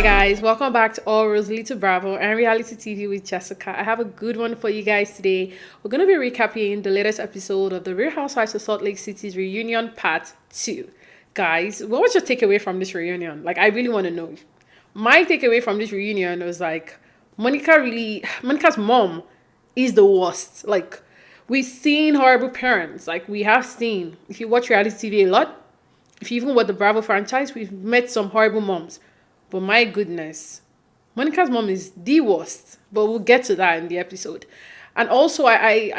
Guys, welcome back to RHOSLC Bravo and Reality TV with Jessica. I have a good one for you guys today. We're going to be recapping the latest episode of the Real Housewives of Salt Lake City's reunion part 2. Guys, what was your takeaway from this reunion? Like, I really want to know. My takeaway from this reunion was like, Monica's mom is the worst. Like, we've seen horrible parents. Like, we have seen, if you watch reality TV a lot, if you even watch the Bravo franchise, we've met some horrible moms. But my goodness, Monica's mom is the worst. But we'll get to that in the episode. And also, I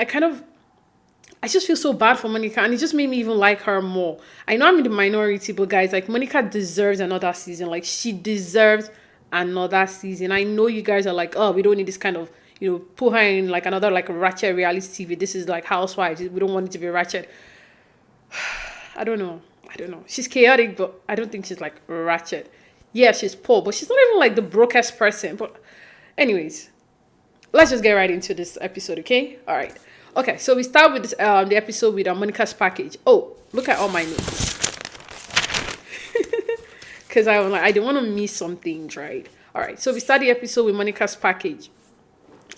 just feel so bad for Monica. And it just made me even like her more. I know I'm in the minority, but guys, like, Monica deserves another season. Like, she deserves another season. I know you guys are like, oh, we don't need this kind of, put her in like another like ratchet reality TV. This is like Housewives. We don't want it to be ratchet. I don't know. She's chaotic, but I don't think she's like ratchet. Yeah, she's poor, but she's not even like the brokest person. But anyways, let's just get right into this episode, okay? All right. Okay, so we start with this, the episode with Monica's package. Oh, look at all my notes. Because I was like, I don't want to miss some things, right? All right, so we start the episode with Monica's package.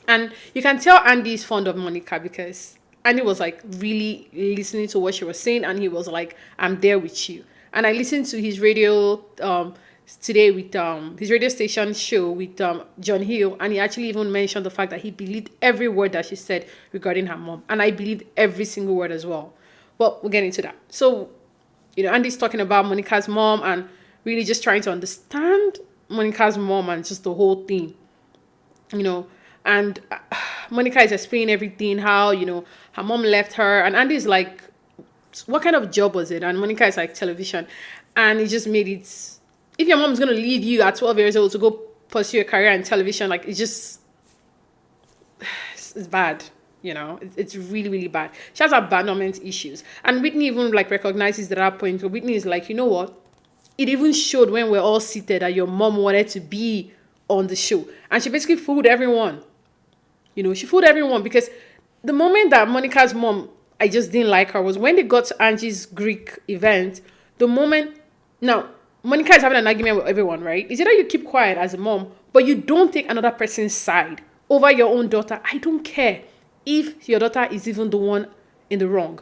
And you can tell Andy is fond of Monica because Andy was like really listening to what she was saying. And he was like, I'm there with you. And I listened to his radio today with his radio station show with John Hill, and he actually even mentioned the fact that he believed every word that she said regarding her mom, and I believed every single word as well. But we'll get into that. So, Andy's talking about Monica's mom and really just trying to understand Monica's mom and just the whole thing, and Monica is explaining everything, how, her mom left her, and Andy's like, what kind of job was it? And Monica is like, television, and it just made it, if your mom's going to leave you at 12 years old to go pursue a career in television, like, it's bad, It's really, really bad. She has abandonment issues. And Whitney even, like, recognizes that point. So Whitney is like, you know what? It even showed when we're all seated that your mom wanted to be on the show. And she basically fooled everyone. She fooled everyone because the moment that Monica's mom, I just didn't like her, was when they got to Angie's Greek event. Now, Monica is having an argument with everyone, right? Is it that you keep quiet as a mom, but you don't take another person's side over your own daughter? I don't care if your daughter is even the one in the wrong.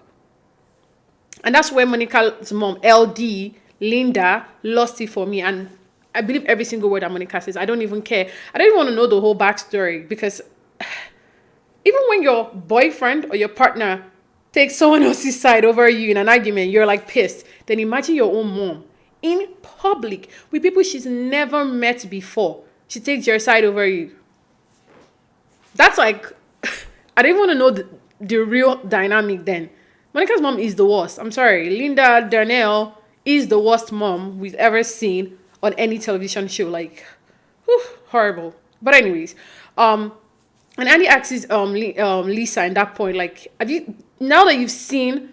And that's where Monica's mom, LD, Linda, lost it for me. And I believe every single word that Monica says. I don't even care. I don't even want to know the whole backstory, because even when your boyfriend or your partner takes someone else's side over you in an argument, you're like pissed. Then imagine your own mom in public with people she's never met before. She takes your side over you. That's like, I don't want to know the real dynamic then. Monica's mom is the worst. I'm sorry. Linda Darnell is the worst mom we've ever seen on any television show. Like, horrible. But anyways, and Andy asks Lisa in that point, like, now that you've seen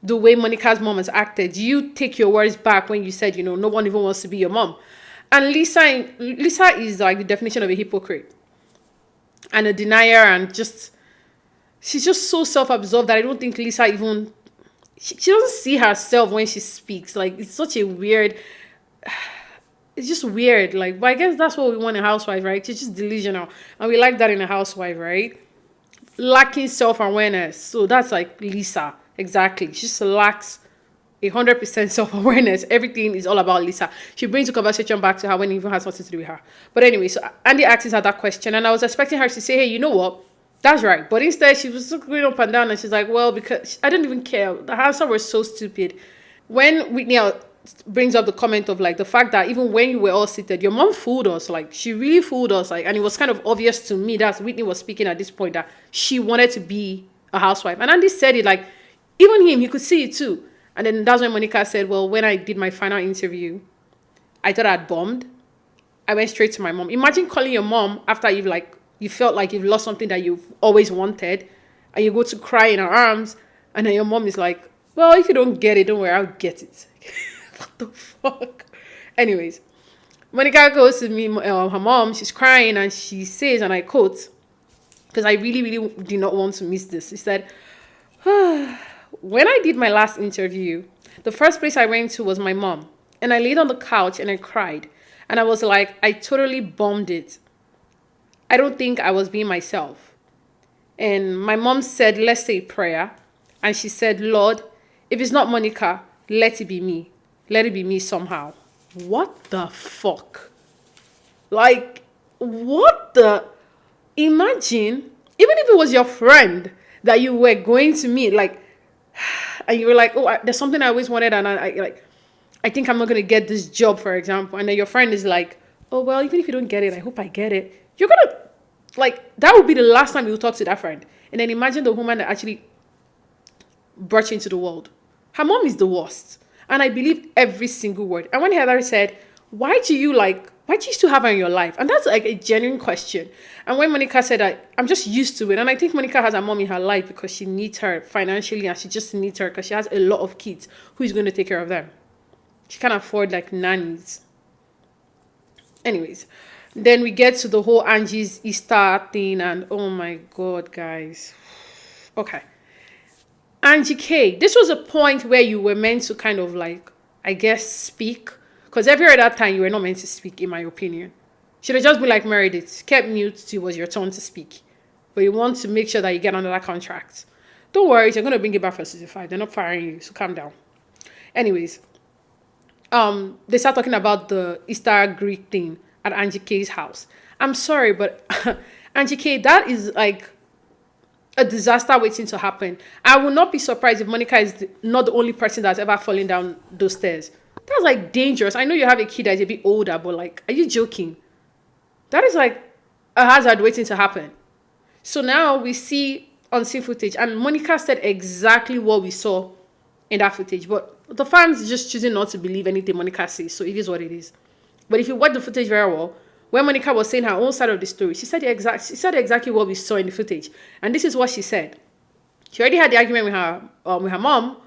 the way Monica's mom has acted, do you take your words back when you said, no one even wants to be your mom? And Lisa is like the definition of a hypocrite and a denier, and she's just so self-absorbed that I don't think Lisa even, she doesn't see herself when she speaks. Like, it's such a weird, it's just weird. Like, but I guess that's what we want in a housewife, right? She's just delusional. And we like that in a housewife, right? Lacking self-awareness. So that's like Lisa. Exactly. She just lacks 100% self-awareness. Everything is all about Lisa. She brings the conversation back to her when it even has nothing to do with her. But anyway, so Andy asks her that question, and I was expecting her to say, hey, you know what? That's right. But instead, she was going up and down, and she's like, well, because I don't even care. The answer was so stupid. When Whitney brings up the comment of like the fact that even when you were all seated, your mom fooled us. Like, she really fooled us. Like, and it was kind of obvious to me that Whitney was speaking at this point that she wanted to be a housewife. And Andy said it like, even him, he could see it too. And then that's when Monica said, well, when I did my final interview, I thought I'd bombed. I went straight to my mom. Imagine calling your mom after you felt like you've lost something that you've always wanted, and you go to cry in her arms, and then your mom is like, well, if you don't get it, don't worry, I'll get it. What the fuck? Anyways, Monica goes to meet her mom. She's crying, and she says, and I quote, because I really, really did not want to miss this. She said, when I did my last interview, the first place I went to was my mom. And I laid on the couch and I cried. And I was like, I totally bombed it. I don't think I was being myself. And my mom said, let's say prayer. And she said, Lord, if it's not Monica, let it be me. Let it be me somehow. What the fuck? Like, what the? Imagine, even if it was your friend that you were going to meet, like, and you were like, oh, there's something I always wanted, and I think I'm not going to get this job, for example. And then your friend is like, oh, well, even if you don't get it, I hope I get it. You're going to, like, that would be the last time you talk to that friend. And then imagine the woman that actually brought you into the world. Her mom is the worst. And I believed every single word. And when Heather said, why do you still have her in your life? And that's like a genuine question. And when Monica said, I'm just used to it. And I think Monica has her mom in her life because she needs her financially, and she just needs her because she has a lot of kids. Who's going to take care of them? She can't afford like nannies. Anyways, then we get to the whole Angie's Easter thing, and oh my God, guys. Okay. Angie K, this was a point where you were meant to kind of like, I guess, speak. Because every other time you were not meant to speak, in my opinion. Should have just been like Meredith, kept mute till it was your turn to speak. But you want to make sure that you get under that contract. Don't worry, they're going to bring you back for season 5. They're not firing you, so calm down. Anyways, they start talking about the Easter Greek thing at Angie K's house. I'm sorry, but Angie K, that is like a disaster waiting to happen. I will not be surprised if Monica is not the only person that's ever fallen down those stairs. That's like dangerous. I know you have a kid that's a bit older, but like, are you joking? That is like a hazard waiting to happen. So now we see on scene footage, and Monica said exactly what we saw in that footage, but the fans just choosing not to believe anything Monica says, so it is what it is. But if you watch the footage very well, when Monica was saying her own side of the story, she said exactly what we saw in the footage. And this is what she said. She already had the argument with her mom,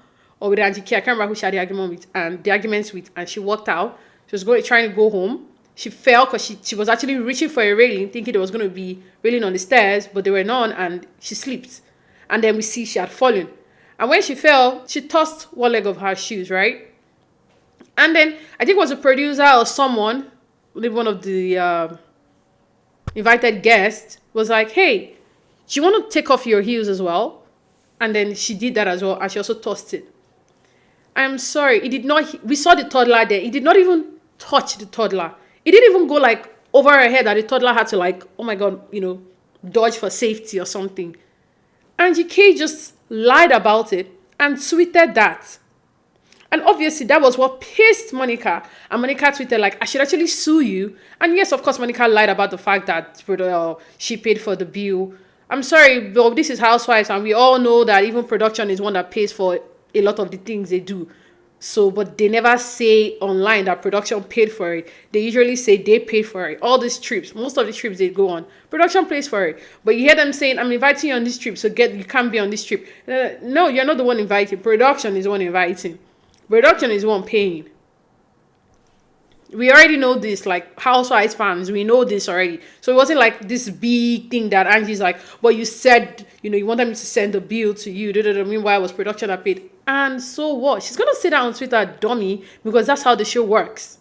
or with Angie K. I can't remember who she had the argument with, and the arguments with, and she walked out. She was trying to go home. She fell because she was actually reaching for a railing, thinking there was going to be railing on the stairs, but there were none, and she slipped. And then we see she had fallen. And when she fell, she tossed one leg of her shoes, right? And then I think it was a producer or someone, maybe one of the invited guests, was like, hey, do you want to take off your heels as well? And then she did that as well, and she also tossed it. I'm sorry, it did not, we saw the toddler there. It did not even touch the toddler. It didn't even go like over her head that the toddler had to like, oh my God, dodge for safety or something. Angie K just lied about it and tweeted that. And obviously that was what pissed Monica. And Monica tweeted like, I should actually sue you. And yes, of course, Monica lied about the fact that she paid for the bill. I'm sorry, but this is Housewives, and we all know that even production is one that pays for a lot of the things they do. So, but they never say online that production paid for it. They usually say they paid for it. All these trips, most of the trips they go on, production pays for it. But you hear them saying, I'm inviting you on this trip, so you can't be on this trip. No, you're not the one inviting. Production is the one inviting. Production is the one paying. We already know this, like Housewives fans, we know this already. So it wasn't like this big thing that Angie's like, well, you said, you wanted me to send the bill to you. Meanwhile, it was production that paid. And so what? She's going to say that on Twitter, dummy, because that's how the show works.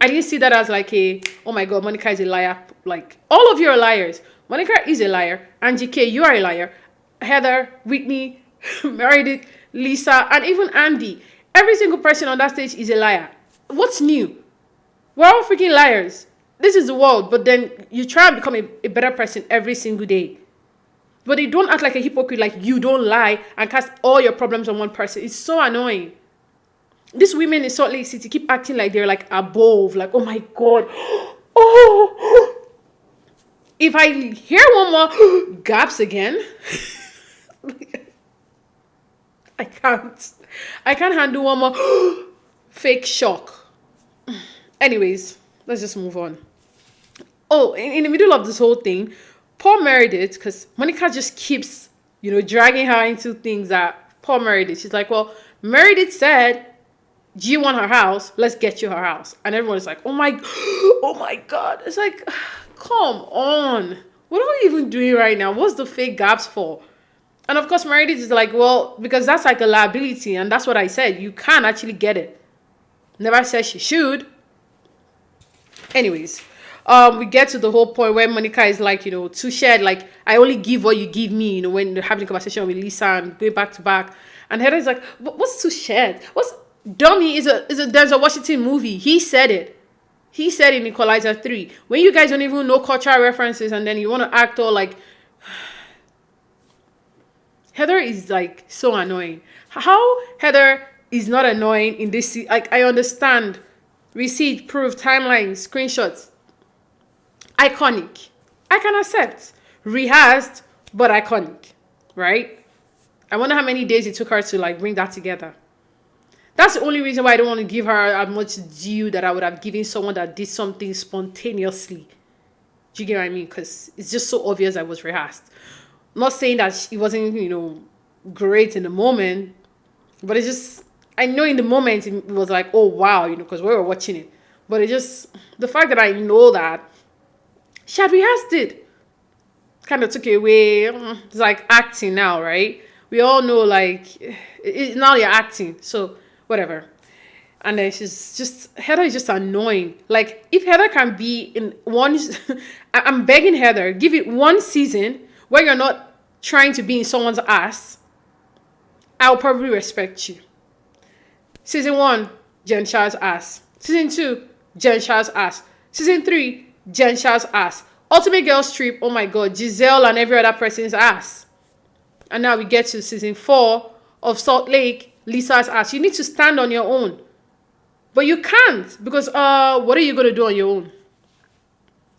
I didn't see that as like oh my God, Monica is a liar. Like, all of you are liars. Monica is a liar. Angie K, you are a liar. Heather, Whitney, Meredith, Lisa, and even Andy. Every single person on that stage is a liar. What's new? We're all freaking liars. This is the world, but then you try and become a better person every single day. But they don't act like a hypocrite, like you don't lie and cast all your problems on one person. It's so annoying. These women in Salt Lake City keep acting like they're like above, like, oh my God. Oh. If I hear one more gaps again, I can't handle one more fake shock. Anyways, let's just move on. Oh, in the middle of this whole thing, poor Meredith, because Monica just keeps, dragging her into things that poor Meredith. She's like, well, Meredith said, do you want her house? Let's get you her house. And everyone's like, oh my God. It's like, come on. What are we even doing right now? What's the fake gaps for? And of course, Meredith is like, well, because that's like a liability. And that's what I said. You can't actually get it. Never said she should. Anyways, we get to the whole point where Monica is like, too shared. Like, I only give what you give me, when they're having a conversation with Lisa and going back to back. And Heather is like, what's too shared? What's dummy is a Denzel Washington movie. He said it. He said in Equalizer 3. When you guys don't even know cultural references and then you want to act all like... Heather is like so annoying. How Heather is not annoying in this... Like, I understand. Receipt, proof, timelines, screenshots. Iconic. I can accept. Rehearsed, but iconic. Right? I wonder how many days it took her to like bring that together. That's the only reason why I don't want to give her as much due that I would have given someone that did something spontaneously. Do you get what I mean? Because it's just so obvious that it was rehearsed. I'm not saying that it wasn't, great in the moment, but it's just, I know in the moment it was like, oh wow, because we were watching it. But it just, the fact that I know that she had rehearsed it kind of took it away. It's like acting now, right? We all know, like, now you're acting, so whatever. And then Heather is just annoying. Like, if Heather can be in one, I'm begging Heather, give it one season where you're not trying to be in someone's ass, I'll probably respect you. Season 1, Jen Shah's ass. Season 2, Jen Shah's ass. Season 3, Jen Shah's ass. Ultimate Girls Trip, oh my god, Giselle and every other person's ass. And now we get to season 4 of Salt Lake, Lisa's ass. You need to stand on your own. But you can't, because what are you going to do on your own?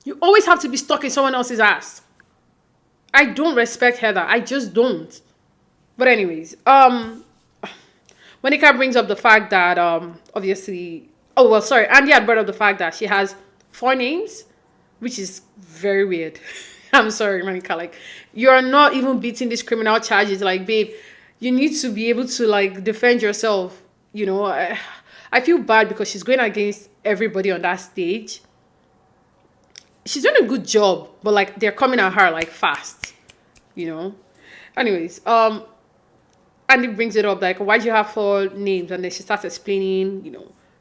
You always have to be stuck in someone else's ass. I don't respect Heather. I just don't. But anyways, Monica brings up the fact that, obviously... Oh, well, sorry. Andy had brought up the fact that she has 4 names, which is very weird. I'm sorry, Monica. Like, you're not even beating these criminal charges. Like, babe, you need to be able to, like, defend yourself. I feel bad because she's going against everybody on that stage. She's doing a good job, but, like, they're coming at her, like, fast. Anyways, Andy brings it up, like, why do you have 4 names? And then she starts explaining,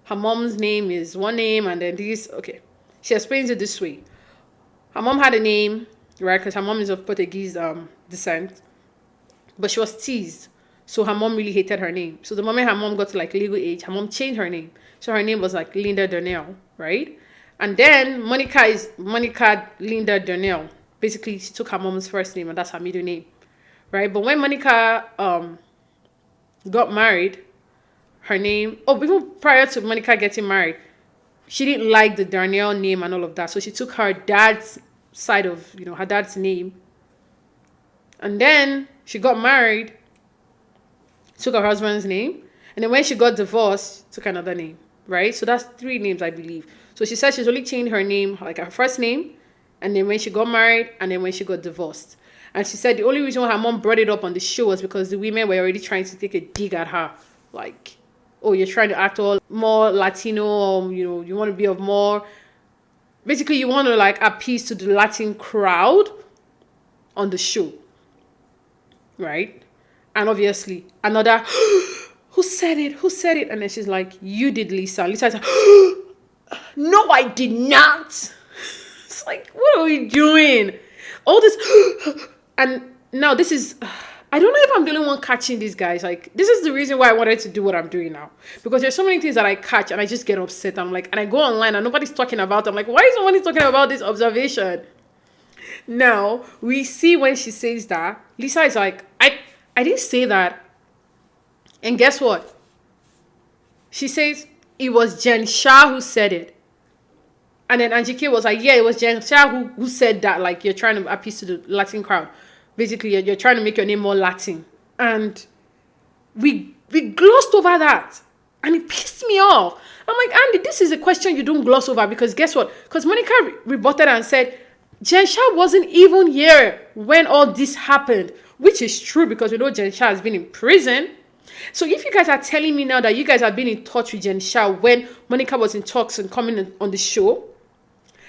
her mom's name is one name, and then this, okay. She explains it this way. Her mom had a name, right? Because her mom is of Portuguese descent. But she was teased. So her mom really hated her name. So the moment her mom got to, like, legal age, her mom changed her name. So her name was, like, Linda Donnell, right? And then Monica is Monica Linda Donnell. Basically, she took her mom's first name, and that's her middle name, right? But when Monica got married, her name... Oh, even prior to Monica getting married, she didn't like the Darnell name and all of that. So she took her dad's side of, her dad's name. And then she got married, took her husband's name. And then when she got divorced, took another name, right? So that's 3 names, I believe. So she said she's only changed her name, like her first name, and then when she got married, and then when she got divorced. And she said the only reason why her mom brought it up on the show was because the women were already trying to take a dig at her. Like, oh, you're trying to act all more Latino, you want to be of more... Basically, you want to, like, appease to the Latin crowd on the show. Right? And obviously, another... Who said it? Who said it? And then she's like, you did, Lisa. Lisa's like, no, I did not. It's like, what are we doing? All this... And now this is... I don't know if I'm the only one catching these guys. Like, this is the reason why I wanted to do what I'm doing now. Because there's so many things that I catch and I just get upset. I'm like, and I go online and nobody's talking about it. I'm like, why is nobody talking about this observation? Now, we see when she says that, Lisa is like, I didn't say that. And guess what? She says, it was Jen Shah who said it. And then Angie K was like, yeah, it was Jen Shah who said that. Like, you're trying to appease to the Latin crowd. Basically, you're trying to make your name more Latin. And we glossed over that. And it pissed me off. I'm like, Andy, this is a question you don't gloss over. Because guess what? Because Monica rebutted and said, Jen Shah wasn't even here when all this happened. Which is true because we know Jen Shah has been in prison. So if you guys are telling me now that you guys have been in touch with Jen Shah when Monica was in talks and coming on the show,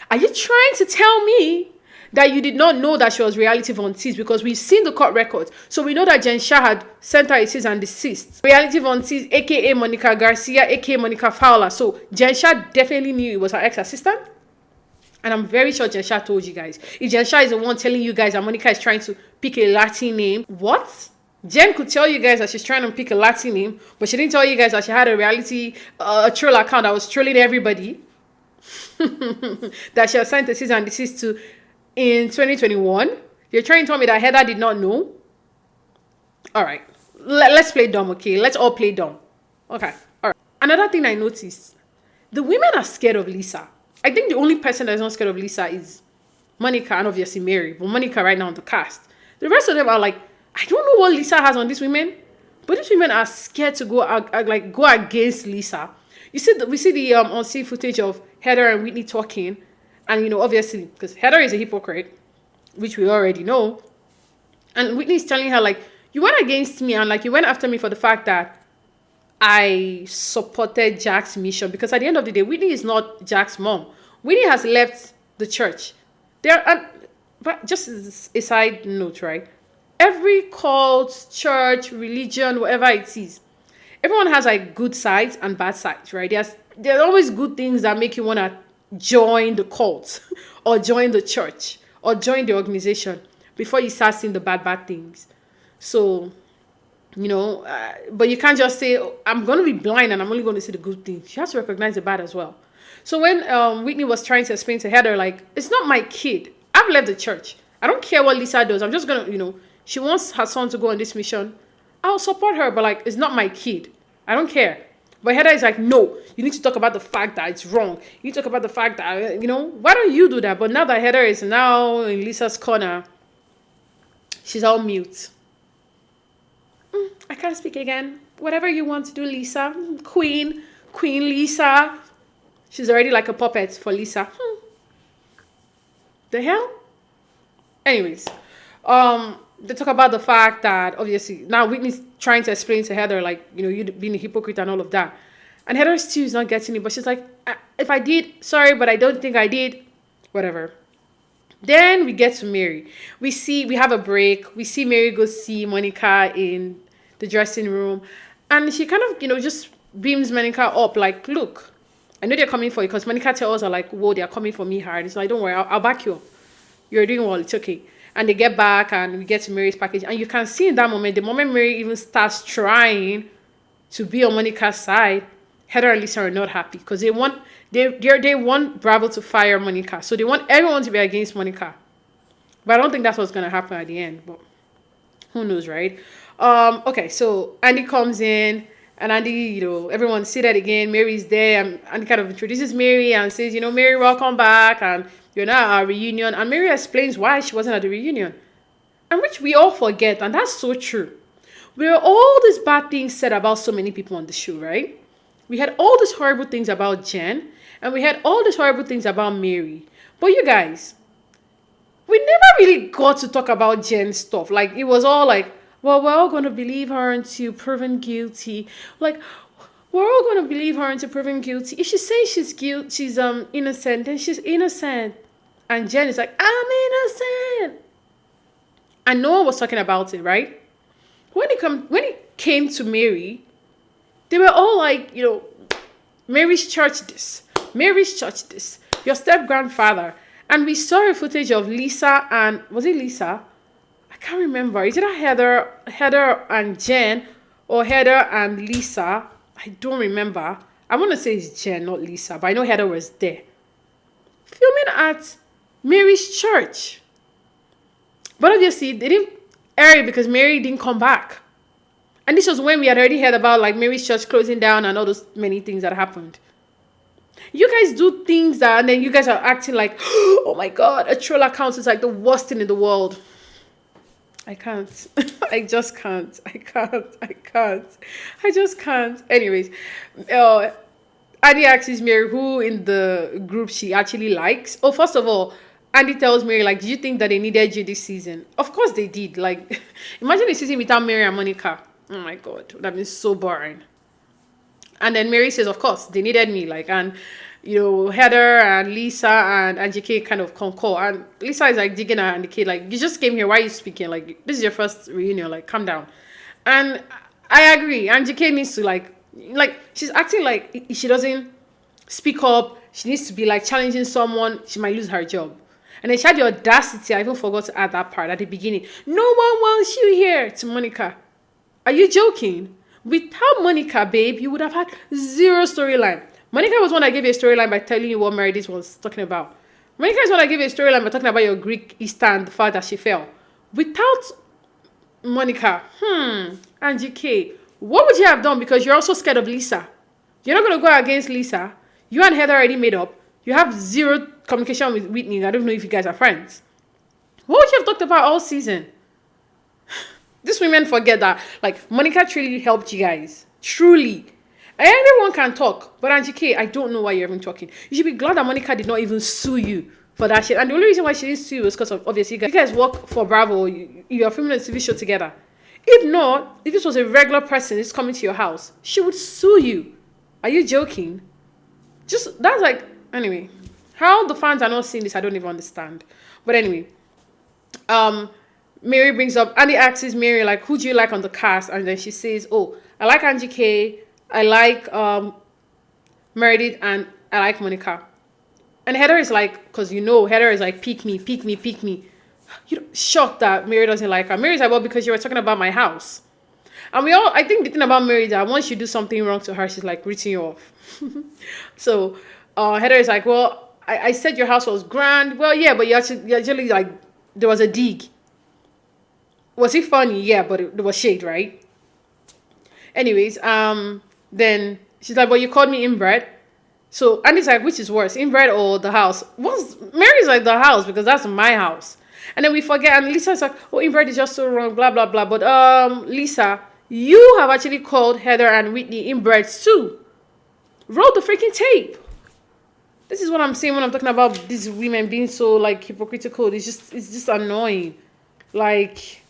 are you trying to tell me that you did not know that she was reality Von Tease? Because we've seen the court records. So we know that Jen Shah had sent her a cease and desist. Reality Von Tease, a.k.a. Monicagarcia, a.k.a. Monica Fowler. So Jen Shah definitely knew it was her ex-assistant. And I'm very sure Jensha told you guys. If Jensha is the one telling you guys that Monica is trying to pick a Latin name, what? Jen could tell you guys that she's trying to pick a Latin name, but she didn't tell you guys that she had a reality, a troll account that was trolling everybody. That she assigned the cease and desist to in 2021. You're trying to tell me that Heather did not know? All right. Let's play dumb, okay? Let's all play dumb. Okay. All right. Another thing I noticed, the women are scared of Lisa. I think the only person that's not scared of Lisa is Monica and obviously Mary. But Monica right now on the cast. The rest of them are like, I don't know what Lisa has on these women, but these women are scared to go against Lisa. You see, we see the on-scene footage of Heather and Whitney talking, and obviously because Heather is a hypocrite, which we already know, and Whitney is telling her like, you went against me and like you went after me for the fact that I supported Jack's mission, because at the end of the day, Whitney is not Jack's mom. Whitney has left the church. But just a side note, right? Every cult, church, religion, whatever it is, everyone has like good sides and bad sides, right? There's always good things that make you want to join the cult or join the church or join the organization before you start seeing the bad things. So, but you can't just say, oh, I'm going to be blind and I'm only going to see the good things. You have to recognize the bad as well. So when Whitney was trying to explain to Heather, like, it's not my kid. I've left the church. I don't care what Lisa does. I'm just going to, she wants her son to go on this mission. I'll support her, but like, it's not my kid. I don't care. But Heather is like, no, you need to talk about the fact that it's wrong. You need to talk about the fact that, why don't you do that? But now that Heather is now in Lisa's corner, she's all mute. I can't speak again. Whatever you want to do, Lisa. Queen Lisa. She's already like a puppet for Lisa. The hell? Anyways, they talk about the fact that obviously now Whitney's trying to explain to Heather, like, you being a hypocrite and all of that. And Heather still is not getting it, but she's like, if I did, sorry, but I don't think I did. Whatever. Then we get to Mary. We have a break. We see Mary go see Monica in the dressing room. And she kind of, just beams Monica up, like, look, I know they're coming for you, because Monica tells her, like, whoa, they're coming for me hard. It's like, don't worry, I'll back you up. You're doing well, it's okay. And they get back and we get to Mary's package. And you can see in that moment, the moment Mary even starts trying to be on Monica's side, Heather and Lisa are not happy because they want Bravo to fire Monica. So they want everyone to be against Monica. But I don't think that's what's going to happen at the end. But who knows, right? Okay, so Andy comes in. And Andy, everyone's seated again. Mary's there. And Andy kind of introduces Mary and says, Mary, welcome back. And you're now at our reunion. And Mary explains why she wasn't at the reunion. And which we all forget. And that's so true. There are all these bad things said about so many people on the show, right? We had all these horrible things about Jen. And we had all these horrible things about Mary. But you guys, we never really got to talk about Jen's stuff. Like, it was all like, well, we're all going to believe her until proven guilty. Like, we're all going to believe her until proven guilty. If she says she's innocent, then she's innocent. And Jen is like, I'm innocent. And no one was talking about it, right? When it came to Mary, they were all like, Mary's church this, Mary's church this, your step-grandfather. And we saw a footage of Lisa and, was it Lisa? I can't remember. Is it Heather and Jen, or Heather and Lisa? I don't remember. I want to say it's Jen, not Lisa, but I know Heather was there. Filming at Mary's church. But obviously, they didn't air it because Mary didn't come back. And this was when we had already heard about like Mary's church closing down and all those many things that happened. You guys do things that, and then you guys are acting like, oh my God, a troll account is like the worst thing in the world. I can't. I just can't. I just can't. Anyways, Andy asks Mary who in the group she actually likes. Oh, first of all, Andy tells Mary, like, did you think that they needed you this season? Of course they did. Like, imagine a season without Mary and Monica. Oh my God, that would have been so boring. And then Mary says, of course, they needed me. Like, and Heather and Lisa and Andy K kind of concur. And Lisa is like digging at Andy K, like, you just came here, why are you speaking? Like, this is your first reunion, like, calm down. And I agree. Andy K needs to like she's acting like she doesn't speak up. She needs to be like challenging someone. She might lose her job. And then she had the audacity, I even forgot to add that part at the beginning. No one wants you here, to Monica. Are you joking? Without Monica, babe, you would have had zero storyline. Monica was one that gave you a storyline by telling you what Meredith was talking about. Monica is one that gave you a storyline by talking about your Greek Easter and the fact that she fell. Without Monica, Angie K, what would you have done? Because you're also scared of Lisa. You're not going to go against Lisa. You and Heather already made up. You have zero communication with Whitney. I don't know if you guys are friends. What would you have talked about all season? These women forget that, like, Monica truly helped you guys. Truly. Everyone can talk. But Angie K, I don't know why you're even talking. You should be glad that Monica did not even sue you for that shit. And the only reason why she didn't sue you was because of, obviously, you guys work for Bravo. You're filming a TV show together. If not, if this was a regular person that's coming to your house, she would sue you. Are you joking? Just, that's like, anyway. How the fans are not seeing this, I don't even understand. But anyway. Mary brings up, Andy asks Mary, like, who do you like on the cast? And then she says, oh, I like Angie K, I like Meredith, and I like Monica. And Heather is like, because Heather is like, pick me. You're shocked that Mary doesn't like her. Mary's like, well, because you were talking about my house. And I think the thing about Mary that once you do something wrong to her, she's like, written you off. So Heather is like, well, I said your house was grand. Well, yeah, but you actually like, there was a dig. Was it funny? Yeah, but it was shade, right? Anyways, then she's like, well, you called me inbred. So Andy's like, which is worse, inbred or the house? Mary's like, the house, because that's my house. And then we forget, and Lisa's like, oh, inbred is just so wrong, blah, blah, blah. But Lisa, you have actually called Heather and Whitney inbreds too. Roll the freaking tape. This is what I'm saying when I'm talking about these women being so, like, hypocritical. It's just annoying. Like,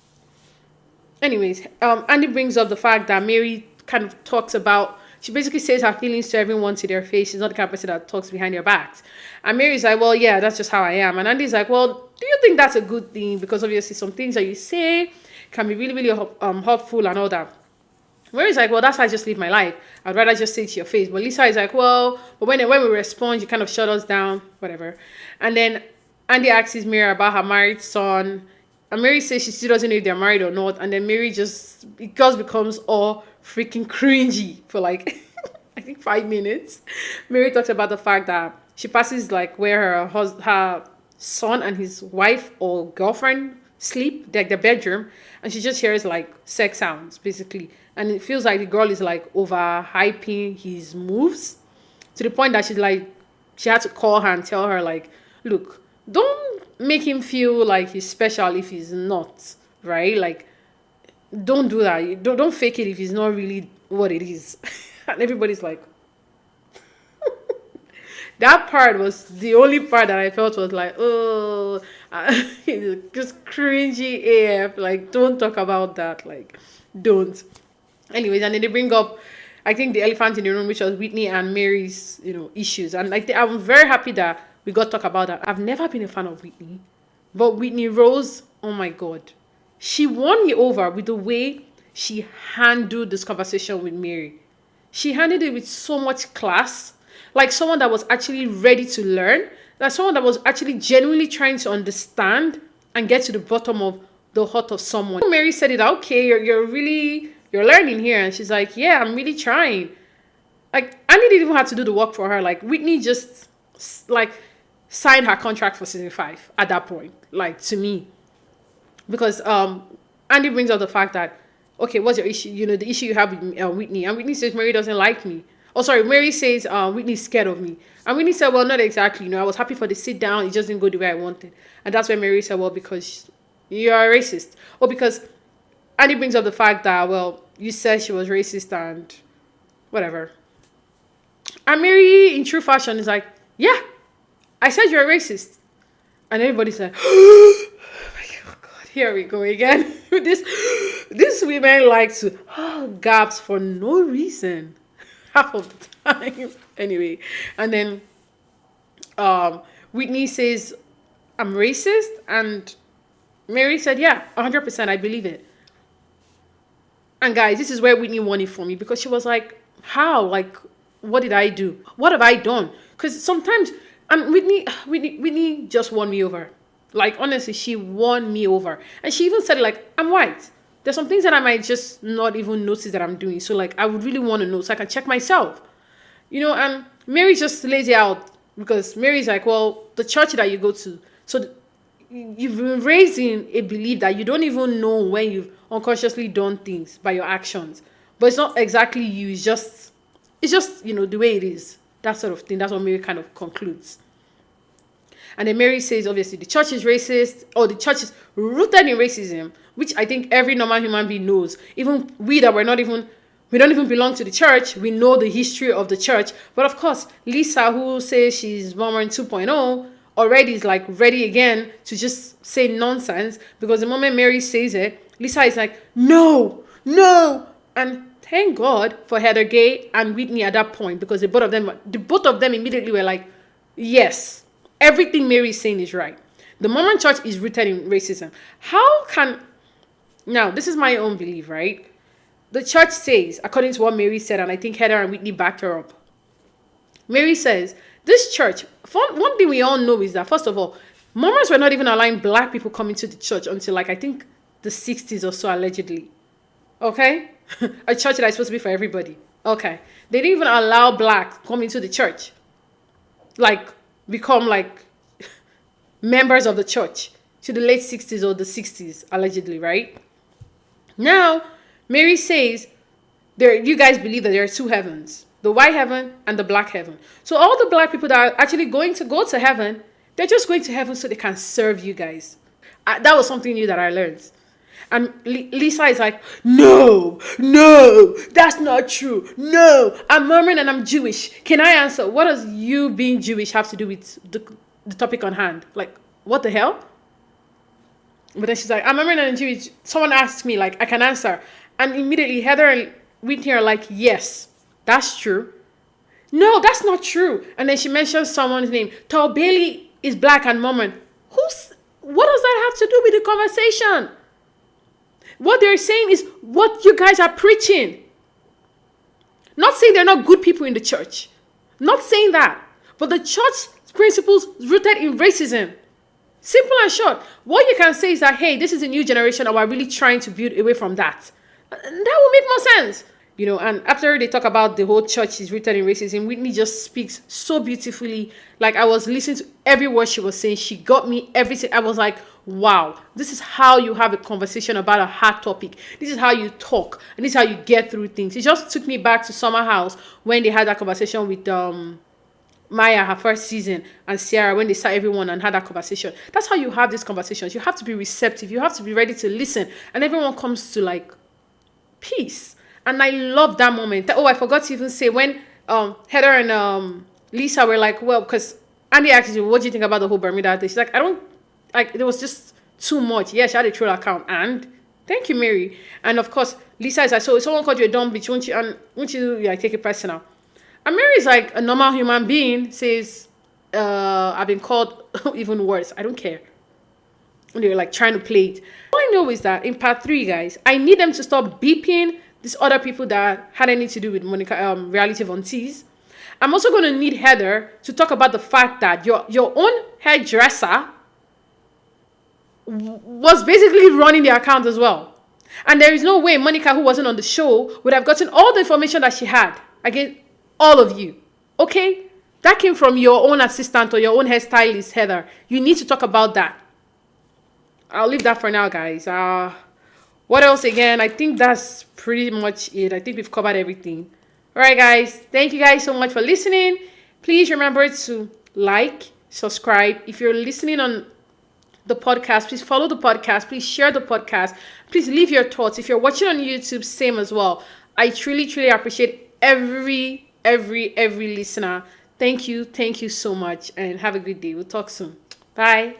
anyways, Andy brings up the fact that Mary kind of talks about, she basically says her feelings to everyone to their face. She's not the kind of person that talks behind your backs. And Mary's like, well, yeah, that's just how I am. And Andy's like, well, do you think that's a good thing? Because obviously some things that you say can be really, really hurtful and all that. Mary's like, well, that's how I just live my life. I'd rather just say it to your face. But Lisa is like, well, but when we respond, you kind of shut us down, whatever. And then Andy asks Mary about her married son. And Mary says she still doesn't know if they're married or not. And then Mary it becomes all freaking cringy for like, I think 5 minutes. Mary talks about the fact that she passes like where her son and his wife or girlfriend sleep, like their bedroom. And she just hears like sex sounds, basically. And it feels like the girl is like overhyping his moves to the point that she had to call her and tell her like, look, don't make him feel like he's special if he's not, right? Like, don't do that. Don't fake it if he's not really what it is. And everybody's like, that part was the only part that I felt was like, oh, just cringy AF. Like, don't talk about that. Like, don't. Anyways, and then they bring up, I think, the elephant in the room, which was Whitney and Mary's, issues. And like, I'm very happy that we got to talk about that. I've never been a fan of Whitney. But Whitney Rose, oh my God. She won me over with the way she handled this conversation with Mary. She handled it with so much class. Like someone that was actually ready to learn. Like someone that was actually genuinely trying to understand and get to the bottom of the heart of someone. Mary said it, okay, you're learning here. And she's like, yeah, I'm really trying. Like, Annie didn't even have to do the work for her. Like, Whitney just, like, signed her contract for season 5 at that point, like, to me. Because Andy brings up the fact that, okay, what's your issue? The issue you have with Whitney. And Whitney says, Mary doesn't like me. Oh, sorry, Mary says, Whitney's scared of me. And Whitney said, well, not exactly. I was happy for the sit down. It just didn't go the way I wanted. And that's when Mary said, well, because you're a racist. Or because Andy brings up the fact that, well, you said she was racist and whatever. And Mary, in true fashion, is like, yeah, I said you're a racist. And everybody's like, oh my God, here we go again. These women like to gaps for no reason. Half of the time. Anyway. And then Whitney says, I'm racist. And Mary said, yeah, 100%, I believe it. And guys, this is where Whitney won it for me. Because she was like, how? Like, what did I do? What have I done? Because sometimes, and Whitney just won me over. Like, honestly, she won me over. And she even said, like, I'm white. There's some things that I might just not even notice that I'm doing. So, like, I would really want to know so I can check myself. And Mary just lays it out because Mary's like, well, the church that you go to. So, you've been raised in a belief that you don't even know when you've unconsciously done things by your actions. But it's not exactly you. It's just, the way it is. That sort of thing. That's what Mary kind of concludes. And then Mary says, obviously, the church is racist, or the church is rooted in racism, which I think every normal human being knows. Even we that we don't even belong to the church, we know the history of the church. But of course, Lisa, who says she's Mormon 2.0, already is like ready again to just say nonsense, because the moment Mary says it, Lisa is like, no. And thank God for heathergay and Whitney at that point, because the both of them immediately were like, yes, everything Mary is saying is right. The Mormon church is rooted in racism. Now, this is my own belief, right? The church says, according to what Mary said, and I think Heather and Whitney backed her up. Mary says, this church, one thing we all know is that, first of all, Mormons were not even allowing black people coming to the church until, like, I think the 60s or so, allegedly. Okay? A church that is supposed to be for everybody. Okay. They didn't even allow blacks coming to the church. Like, become, like, members of the church to the late 60s or the 60s, allegedly, right? Now, Mary says, you guys believe that there are two heavens, the white heaven and the black heaven. So all the black people that are actually going to go to heaven, they're just going to heaven so they can serve you guys. That was something new that I learned. And Lisa is like, no, that's not true. No, I'm Mormon and I'm Jewish. Can I answer? What does you being Jewish have to do with the topic on hand? Like, what the hell? But then she's like, I'm Mormon and I'm Jewish. Someone asked me, like, I can answer. And immediately Heather and Whitney are like, yes, that's true. No, that's not true. And then she mentions someone's name. Tal Bailey is black and Mormon. What does that have to do with the conversation? What they're saying is what you guys are preaching. Not saying they're not good people in the church. Not saying that. But the church principles rooted in racism. Simple and short. What you can say is that, hey, this is a new generation and we're really trying to build away from that. That will make more sense. And after they talk about the whole church is rooted in racism, Whitney just speaks so beautifully. Like, I was listening to every word she was saying. She got me everything. I was like, wow, this is how you have a conversation about a hard topic. This is how you talk. And this is how you get through things. It just took me back to Summer House when they had that conversation with Maya, her first season, and Sierra, when they saw everyone and had that conversation. That's how you have these conversations. You have to be receptive. You have to be ready to listen. And everyone comes to, like, peace. And I love that moment. I forgot to even say when Heather and Lisa were like, well, because Andy asked you, what do you think about the whole Bermuda thing? She's like, it was just too much. Yeah, she had a troll account. And thank you, Mary. And of course, Lisa is like, so if someone called you a dumb bitch, won't you take it personal? And Mary's like a normal human being, says, I've been called even worse. I don't care. And they're like trying to play it. All I know is that in part 3, guys, I need them to stop beeping these other people that had anything to do with reality of aunties. I'm also going to need Heather to talk about the fact that your own hairdresser was basically running the account as well. And there is no way Monica, who wasn't on the show, would have gotten all the information that she had against all of you. Okay? That came from your own assistant or your own hairstylist, Heather. You need to talk about that. I'll leave that for now, guys. What else again? I think that's pretty much it. I think we've covered everything. All right, guys. Thank you guys so much for listening. Please remember to like, subscribe. If you're listening on the podcast, please follow the podcast. Please share the podcast. Please leave your thoughts. If you're watching on YouTube, same as well. I truly, truly appreciate every listener. Thank you so much, and have a good day. We'll talk soon. Bye.